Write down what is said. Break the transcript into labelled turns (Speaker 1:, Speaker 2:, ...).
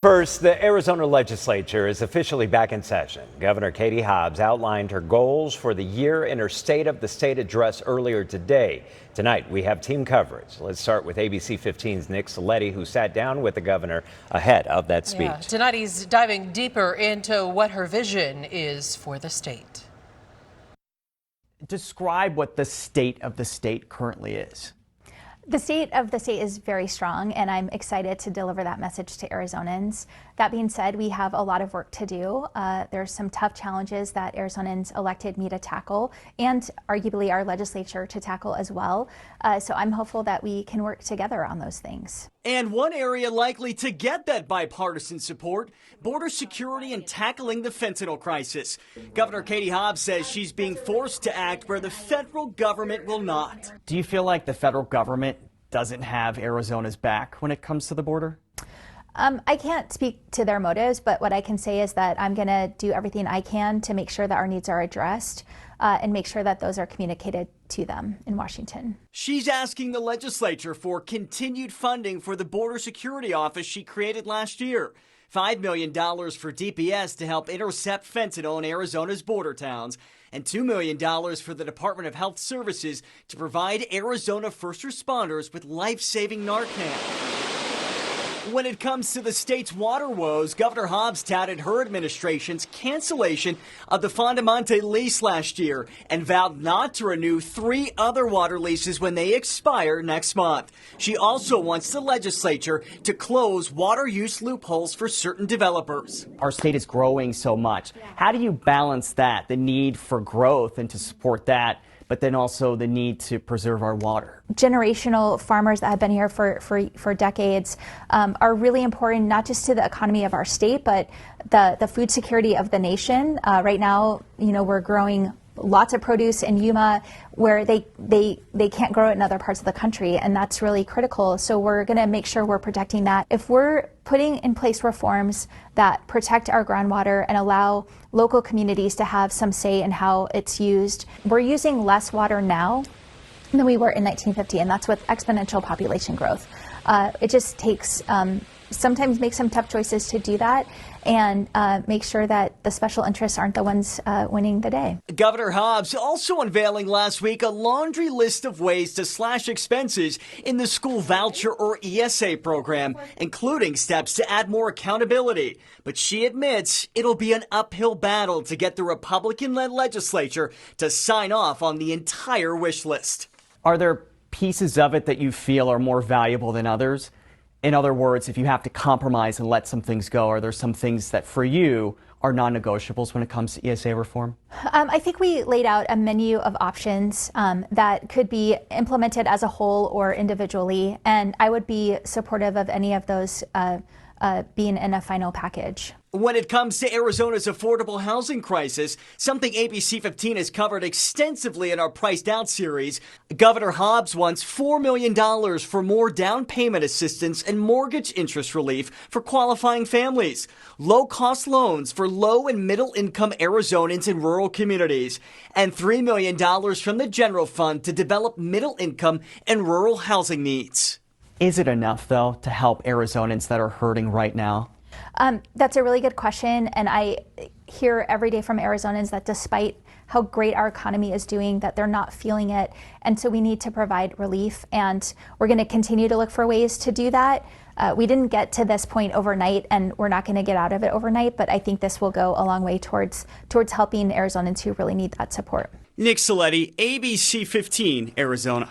Speaker 1: First, the Arizona legislature is officially back in session. Governor Katie Hobbs outlined her goals for the year in her State of the State address earlier today. Tonight, we have team coverage. Let's start with ABC 15's Nick Saletti, who sat down with the governor ahead of that speech.
Speaker 2: Yeah, tonight, he's diving deeper into what her vision is for the state.
Speaker 3: Describe what the state of the state currently is.
Speaker 4: The state of the state is very strong, and I'm excited to deliver that message to Arizonans. That being said, we have a lot of work to do. There's some tough challenges that Arizonans elected me to tackle, and arguably our legislature to tackle as well. So I'm hopeful that we can work together on those things.
Speaker 5: And one area likely to get that bipartisan support, border security and tackling the fentanyl crisis. Governor Katie Hobbs says she's being forced to act where the federal government will not.
Speaker 3: Do you feel like the federal government doesn't have Arizona's back when it comes to the border?
Speaker 4: I can't speak to their motives, but what I can say is that I'm going to do everything I can to make sure that our needs are addressed and make sure that those are communicated to them in Washington.
Speaker 5: She's asking the legislature for continued funding for the border security office she created last year. $5 million for DPS to help intercept fentanyl in Arizona's border towns, and $2 million for the Department of Health Services to provide Arizona first responders with life-saving Narcan. When it comes to the state's water woes, Governor Hobbs touted her administration's cancellation of the Fondamonte lease last year and vowed not to renew 3 other water leases when they expire next month. She also wants the legislature to close water use loopholes for certain developers.
Speaker 3: Our state is growing so much. How do you balance that, the need for growth and to support that, but then also the need to preserve our water?
Speaker 4: Generational farmers that have been here for decades are really important, not just to the economy of our state, but the food security of the nation. Right now, we're growing lots of produce in Yuma where they can't grow it in other parts of the country, and that's really critical. So we're going to make sure we're protecting that. If we're putting in place reforms that protect our groundwater and allow local communities to have some say in how it's used, we're using less water now than we were in 1950, and that's with exponential population growth. It just takes sometimes make some tough choices to do that and make sure that the special interests aren't the ones winning the day.
Speaker 5: Governor Hobbs also unveiling last week a laundry list of ways to slash expenses in the school voucher or ESA program, including steps to add more accountability. But she admits it'll be an uphill battle to get the Republican-led legislature to sign off on the entire wish list.
Speaker 3: Are there pieces of it that you feel are more valuable than others? In other words, if you have to compromise and let some things go, are there some things that for you are non-negotiables when it comes to ESA reform?
Speaker 4: I think we laid out a menu of options that could be implemented as a whole or individually, and I would be supportive of any of those being in a final package.
Speaker 5: When it comes to Arizona's affordable housing crisis, something ABC 15 has covered extensively in our Priced Out series, Governor Hobbs wants $4 million for more down payment assistance and mortgage interest relief for qualifying families, low-cost loans for low- and middle-income Arizonans in rural communities, and $3 million from the general fund to develop middle-income and rural housing needs.
Speaker 3: Is it enough, though, to help Arizonans that are hurting right now?
Speaker 4: That's a really good question, and I hear every day from Arizonans that despite how great our economy is doing, that they're not feeling it, and so we need to provide relief, and we're going to continue to look for ways to do that. We didn't get to this point overnight, and we're not going to get out of it overnight, but I think this will go a long way towards helping Arizonans who really need that support.
Speaker 5: Nick Saletti, ABC 15, Arizona.